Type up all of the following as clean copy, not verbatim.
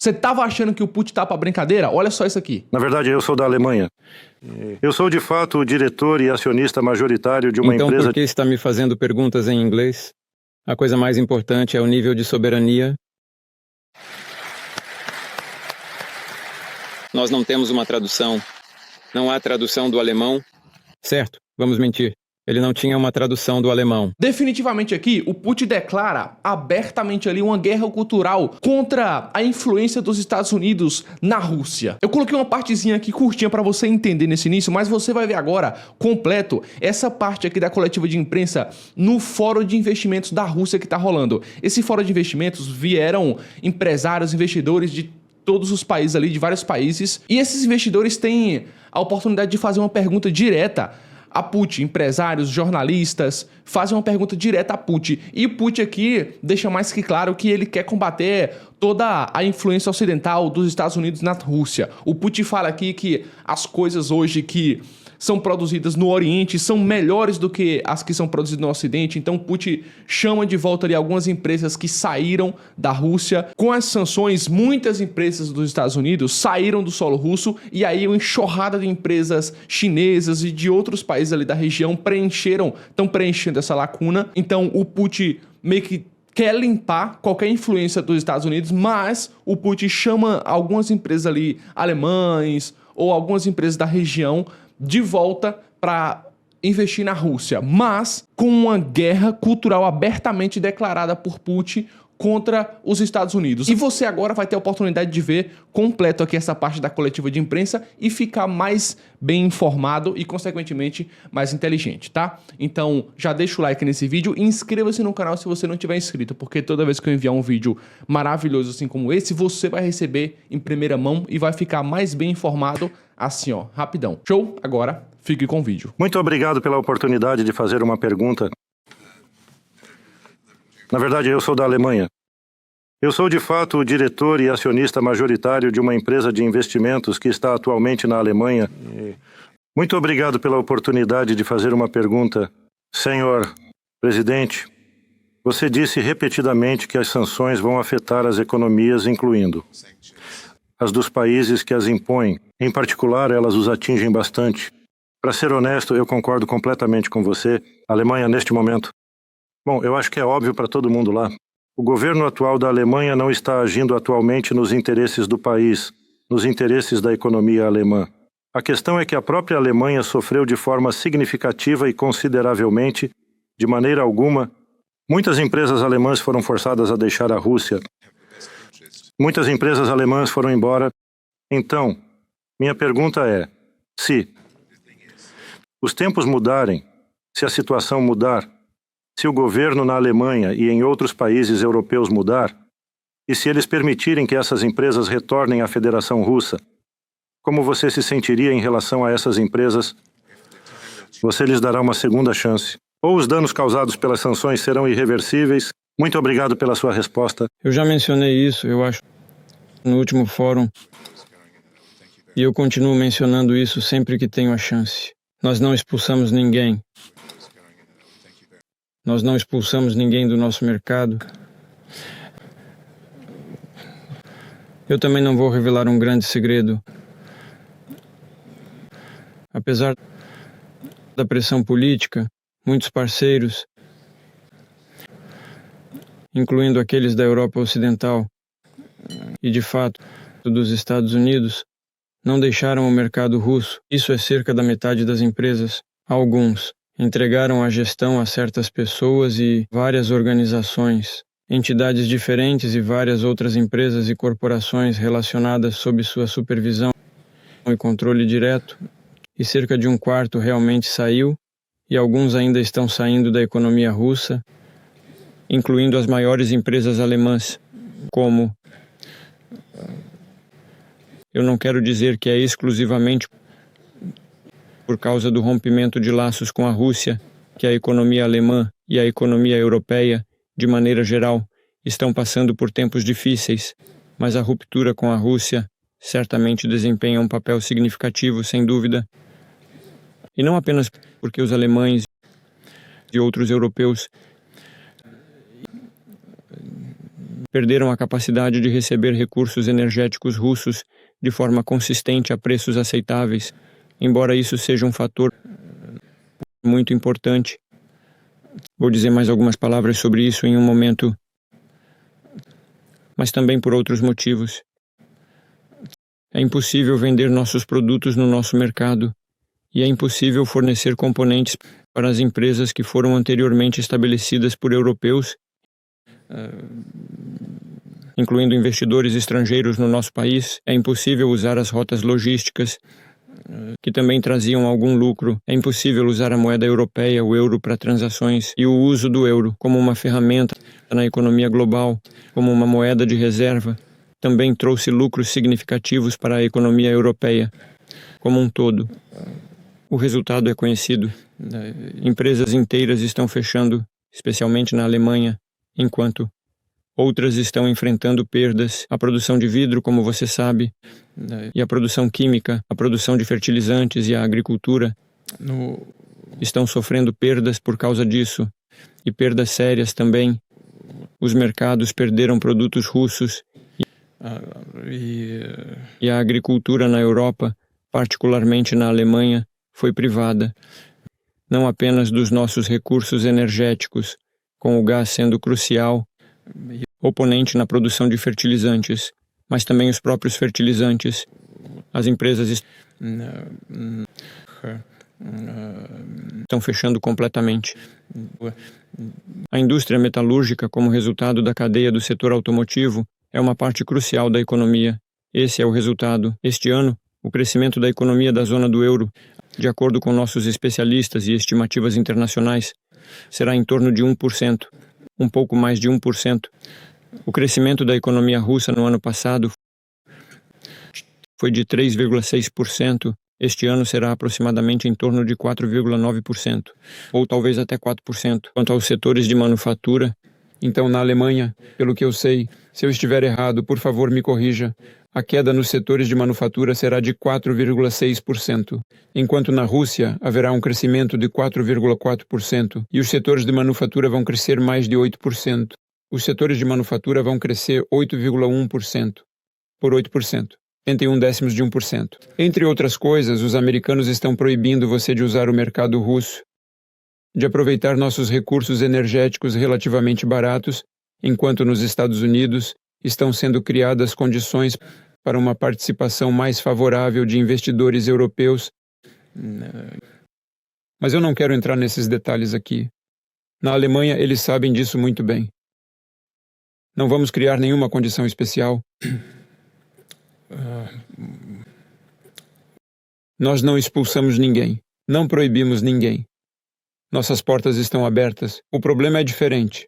Você tava achando que o Putin tá pra brincadeira? Olha só isso aqui. Na verdade, eu sou da Alemanha. Eu sou, de fato, o diretor e acionista majoritário de uma Então, empresa... por que está me fazendo perguntas em inglês? A coisa mais importante é o nível de soberania. Nós não temos uma tradução. Não há tradução do alemão. Certo, vamos mentir. Ele não tinha uma tradução do alemão. Definitivamente aqui, o Putin declara abertamente ali uma guerra cultural contra a influência dos Estados Unidos na Rússia. Eu coloquei uma partezinha aqui curtinha para você entender nesse início, mas você vai ver agora completo essa parte aqui da coletiva de imprensa no fórum de investimentos da Rússia que tá rolando. Esse fórum de investimentos vieram empresários, investidores de todos os países ali, de vários países, e esses investidores têm a oportunidade de fazer uma pergunta direta a Putin. Empresários, jornalistas fazem uma pergunta direta a Putin. E o Putin aqui deixa mais que claro que ele quer combater toda a influência ocidental dos Estados Unidos na Rússia. O Putin fala aqui que as coisas hoje que são produzidas no Oriente são melhores do que as que são produzidas no Ocidente. Então Putin chama de volta ali algumas empresas que saíram da Rússia. Com as sanções, muitas empresas dos Estados Unidos saíram do solo russo, e aí uma enxurrada de empresas chinesas e de outros países ali da região estão preenchendo essa lacuna. Então o Putin meio que quer limpar qualquer influência dos Estados Unidos, mas o Putin chama algumas empresas ali alemães ou algumas empresas da região de volta para investir na Rússia, mas com uma guerra cultural abertamente declarada por Putin contra os Estados Unidos. E você agora vai ter a oportunidade de ver completo aqui essa parte da coletiva de imprensa e ficar mais bem informado e, consequentemente, mais inteligente, tá? Então, já deixa o like nesse vídeo e inscreva-se no canal se você não tiver inscrito, porque toda vez que eu enviar um vídeo maravilhoso assim como esse, você vai receber em primeira mão e vai ficar mais bem informado assim, ó, rapidão. Show? Agora, fique com o vídeo. Muito obrigado pela oportunidade de fazer uma pergunta. Na verdade, eu sou da Alemanha. Eu sou, de fato, o diretor e acionista majoritário de uma empresa de investimentos que está atualmente na Alemanha. Muito obrigado pela oportunidade de fazer uma pergunta. Senhor presidente, você disse repetidamente que as sanções vão afetar as economias, incluindo as dos países que as impõem. Em particular, elas os atingem bastante. Para ser honesto, eu concordo completamente com você. A Alemanha, neste momento... Bom, eu acho que é óbvio para todo mundo lá. O governo atual da Alemanha não está agindo atualmente nos interesses do país, nos interesses da economia alemã. A questão é que a própria Alemanha sofreu de forma significativa e consideravelmente, de maneira alguma. Muitas empresas alemãs foram forçadas a deixar a Rússia. Muitas empresas alemãs foram embora. Então, minha pergunta é, se os tempos mudarem, se a situação mudar, se o governo na Alemanha e em outros países europeus mudar, e se eles permitirem que essas empresas retornem à Federação Russa, como você se sentiria em relação a essas empresas? Você lhes dará uma segunda chance. Ou os danos causados pelas sanções serão irreversíveis? Muito obrigado pela sua resposta. Eu já mencionei isso, eu acho, no último fórum. E eu continuo mencionando isso sempre que tenho a chance. Nós não expulsamos ninguém. Nós não expulsamos ninguém do nosso mercado. Eu também não vou revelar um grande segredo. Apesar da pressão política, muitos parceiros, incluindo aqueles da Europa Ocidental e, de fato, dos Estados Unidos, não deixaram o mercado russo. Isso é cerca da metade das empresas. Alguns entregaram a gestão a certas pessoas e várias organizações, entidades diferentes e várias outras empresas e corporações relacionadas sob sua supervisão e controle direto, e cerca de um quarto realmente saiu, e alguns ainda estão saindo da economia russa, incluindo as maiores empresas alemãs, como... Eu não quero dizer que é exclusivamente por causa do rompimento de laços com a Rússia, que a economia alemã e a economia europeia, de maneira geral, estão passando por tempos difíceis, mas a ruptura com a Rússia certamente desempenha um papel significativo, sem dúvida. E não apenas porque os alemães e outros europeus perderam a capacidade de receber recursos energéticos russos de forma consistente a preços aceitáveis, embora isso seja um fator muito importante. Vou dizer mais algumas palavras sobre isso em um momento, mas também por outros motivos. É impossível vender nossos produtos no nosso mercado e é impossível fornecer componentes para as empresas que foram anteriormente estabelecidas por europeus, incluindo investidores estrangeiros no nosso país. É impossível usar as rotas logísticas, que também traziam algum lucro. É impossível usar a moeda europeia, o euro, para transações, e o uso do euro como uma ferramenta na economia global, como uma moeda de reserva, também trouxe lucros significativos para a economia europeia como um todo. O resultado é conhecido. Empresas inteiras estão fechando, especialmente na Alemanha, enquanto outras estão enfrentando perdas. A produção de vidro, como você sabe, e a produção química, a produção de fertilizantes e a agricultura estão sofrendo perdas por causa disso, e perdas sérias também. Os mercados perderam produtos russos e a agricultura na Europa, particularmente na Alemanha, foi privada. Não apenas dos nossos recursos energéticos, com o gás sendo crucial, oponente na produção de fertilizantes, mas também os próprios fertilizantes. As empresas estão fechando completamente. A indústria metalúrgica, como resultado da cadeia do setor automotivo, é uma parte crucial da economia. Esse é o resultado. Este ano, o crescimento da economia da zona do euro, de acordo com nossos especialistas e estimativas internacionais, será em torno de 1%, um pouco mais de 1%. O crescimento da economia russa no ano passado foi de 3,6%. Este ano será aproximadamente em torno de 4,9%, ou talvez até 4%. Quanto aos setores de manufatura, então na Alemanha, pelo que eu sei, se eu estiver errado, por favor me corrija, a queda nos setores de manufatura será de 4,6%, enquanto na Rússia haverá um crescimento de 4,4% e os setores de manufatura vão crescer mais de 8%. Os setores de manufatura vão crescer 8,1%, por 8%. 81 de 1%. Entre outras coisas, os americanos estão proibindo você de usar o mercado russo, de aproveitar nossos recursos energéticos relativamente baratos, enquanto nos Estados Unidos estão sendo criadas condições para uma participação mais favorável de investidores europeus. Mas eu não quero entrar nesses detalhes aqui. Na Alemanha, eles sabem disso muito bem. Não vamos criar nenhuma condição especial. Nós não expulsamos ninguém, não proibimos ninguém. Nossas portas estão abertas. O problema é diferente.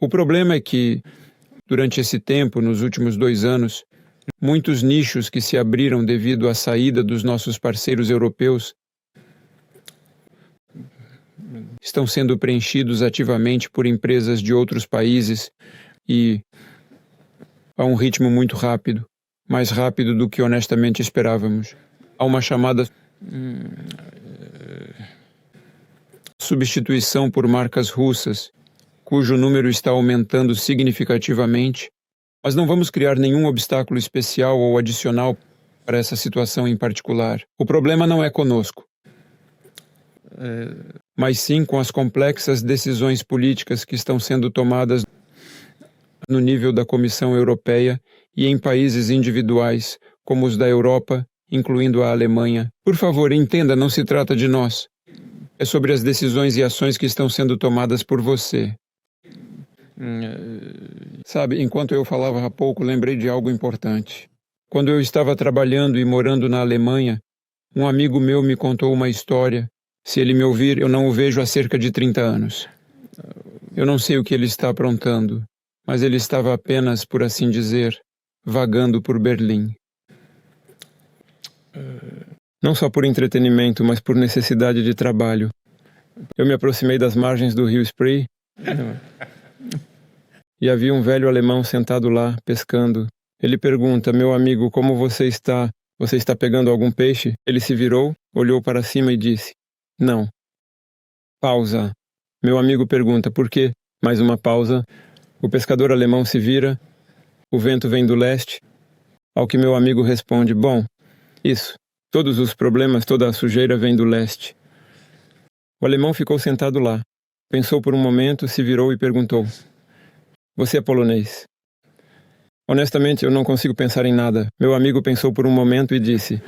O problema é que, durante esse tempo, nos últimos 2 anos, muitos nichos que se abriram devido à saída dos nossos parceiros europeus estão sendo preenchidos ativamente por empresas de outros países e a um ritmo muito rápido, mais rápido do que honestamente esperávamos. Há uma chamada substituição por marcas russas, cujo número está aumentando significativamente, mas não vamos criar nenhum obstáculo especial ou adicional para essa situação em particular. O problema não é conosco, mas sim com as complexas decisões políticas que estão sendo tomadas no nível da Comissão Europeia e em países individuais, como os da Europa, incluindo a Alemanha. Por favor, entenda, não se trata de nós. É sobre as decisões e ações que estão sendo tomadas por você. Sabe, enquanto eu falava há pouco, lembrei de algo importante. Quando eu estava trabalhando e morando na Alemanha, um amigo meu me contou uma história. Se ele me ouvir, eu não o vejo há cerca de 30 anos. Eu não sei o que ele está aprontando, mas ele estava apenas, por assim dizer, vagando por Berlim. Não só por entretenimento, mas por necessidade de trabalho. Eu me aproximei das margens do rio Spree e havia um velho alemão sentado lá, pescando. Ele pergunta, meu amigo, como você está? Você está pegando algum peixe? Ele se virou, olhou para cima e disse, não. Pausa. Meu amigo pergunta, por quê? Mais uma pausa. O pescador alemão se vira, o vento vem do leste, ao que meu amigo responde, bom, isso, todos os problemas, toda a sujeira vem do leste. O alemão ficou sentado lá, pensou por um momento, se virou e perguntou, você é polonês? Honestamente, eu não consigo pensar em nada. Meu amigo pensou por um momento e disse,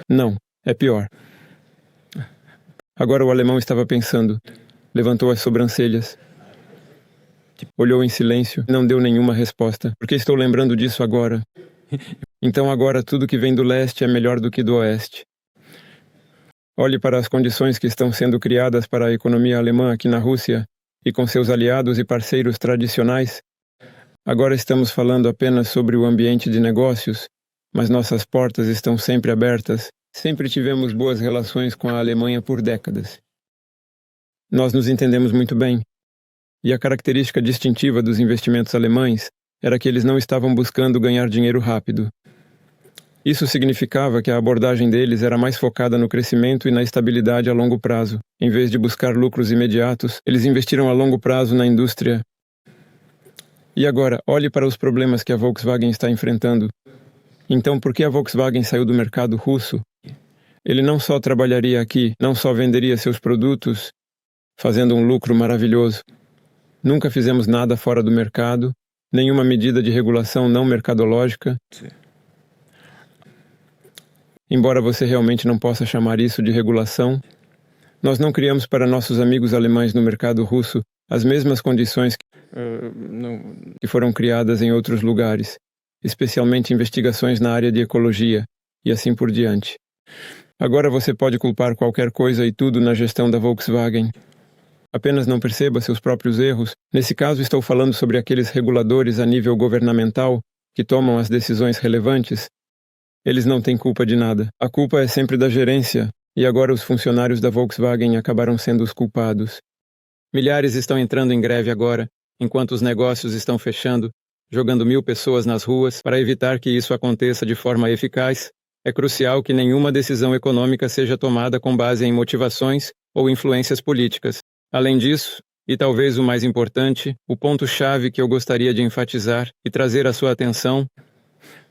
não, é pior. Agora o alemão estava pensando, levantou as sobrancelhas, olhou em silêncio, não deu nenhuma resposta. Por que estou lembrando disso agora? Então agora tudo que vem do leste é melhor do que do oeste. Olhe para as condições que estão sendo criadas para a economia alemã aqui na Rússia e com seus aliados e parceiros tradicionais. Agora estamos falando apenas sobre o ambiente de negócios, mas nossas portas estão sempre abertas. Sempre tivemos boas relações com a Alemanha por décadas. Nós nos entendemos muito bem. E a característica distintiva dos investimentos alemães era que eles não estavam buscando ganhar dinheiro rápido. Isso significava que a abordagem deles era mais focada no crescimento e na estabilidade a longo prazo. Em vez de buscar lucros imediatos, eles investiram a longo prazo na indústria. E agora, olhe para os problemas que a Volkswagen está enfrentando. Então, por que a Volkswagen saiu do mercado russo? Ele não só trabalharia aqui, não só venderia seus produtos, fazendo um lucro maravilhoso. Nunca fizemos nada fora do mercado, nenhuma medida de regulação não mercadológica. Sim. Embora você realmente não possa chamar isso de regulação, nós não criamos para nossos amigos alemães no mercado russo as mesmas condições que foram criadas em outros lugares, especialmente investigações na área de ecologia e assim por diante. Agora você pode culpar qualquer coisa e tudo na gestão da Volkswagen. Apenas não perceba seus próprios erros. Nesse caso, estou falando sobre aqueles reguladores a nível governamental que tomam as decisões relevantes. Eles não têm culpa de nada. A culpa é sempre da gerência, e agora os funcionários da Volkswagen acabaram sendo os culpados. Milhares estão entrando em greve agora, enquanto os negócios estão fechando, jogando 1000 pessoas nas ruas. Para evitar que isso aconteça de forma eficaz, é crucial que nenhuma decisão econômica seja tomada com base em motivações ou influências políticas. Além disso, e talvez o mais importante, o ponto-chave que eu gostaria de enfatizar e trazer à sua atenção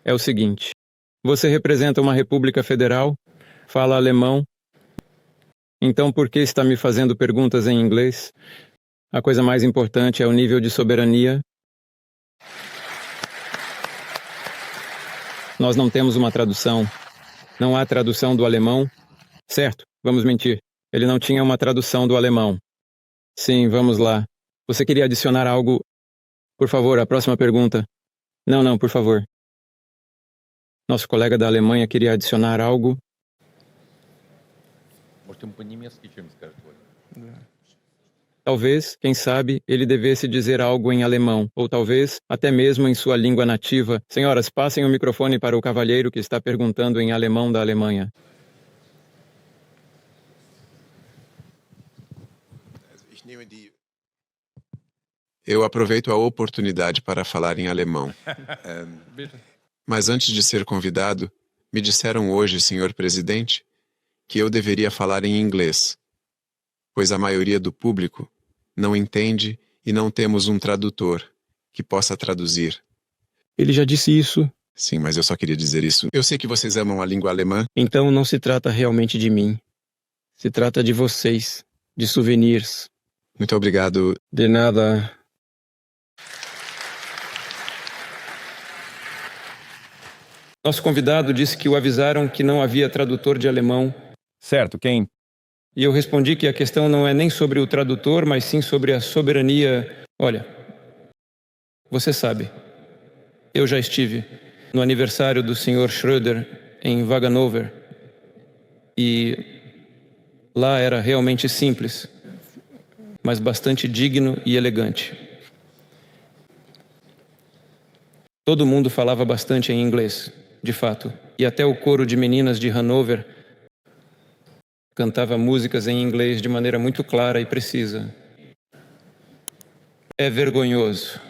é o seguinte. Você representa uma república federal, fala alemão, então por que está me fazendo perguntas em inglês? A coisa mais importante é o nível de soberania. Nós não temos uma tradução. Não há tradução do alemão. Certo, vamos mentir. Ele não tinha uma tradução do alemão. Sim, vamos lá. Você queria adicionar algo? Por favor, a próxima pergunta. Não, por favor. Nosso colega da Alemanha queria adicionar algo. Talvez, quem sabe, ele devesse dizer algo em alemão, ou talvez, até mesmo em sua língua nativa. Senhoras, passem o microfone para o cavalheiro que está perguntando em alemão da Alemanha. Eu aproveito a oportunidade para falar em alemão. Mas antes de ser convidado, me disseram hoje, senhor presidente, que eu deveria falar em inglês, pois a maioria do público não entende e não temos um tradutor que possa traduzir. Ele já disse isso. Sim, mas eu só queria dizer isso. Eu sei que vocês amam a língua alemã. Então não se trata realmente de mim. Se trata de vocês, de souvenirs. Muito obrigado. De nada. Nosso convidado disse que o avisaram que não havia tradutor de alemão. Certo, quem? E eu respondi que a questão não é nem sobre o tradutor, mas sim sobre a soberania. Olha, você sabe, eu já estive no aniversário do Sr. Schröder em Waganover e lá era realmente simples, mas bastante digno e elegante. Todo mundo falava bastante em inglês, de fato, e até o coro de meninas de Hanover cantava músicas em inglês de maneira muito clara e precisa. É vergonhoso.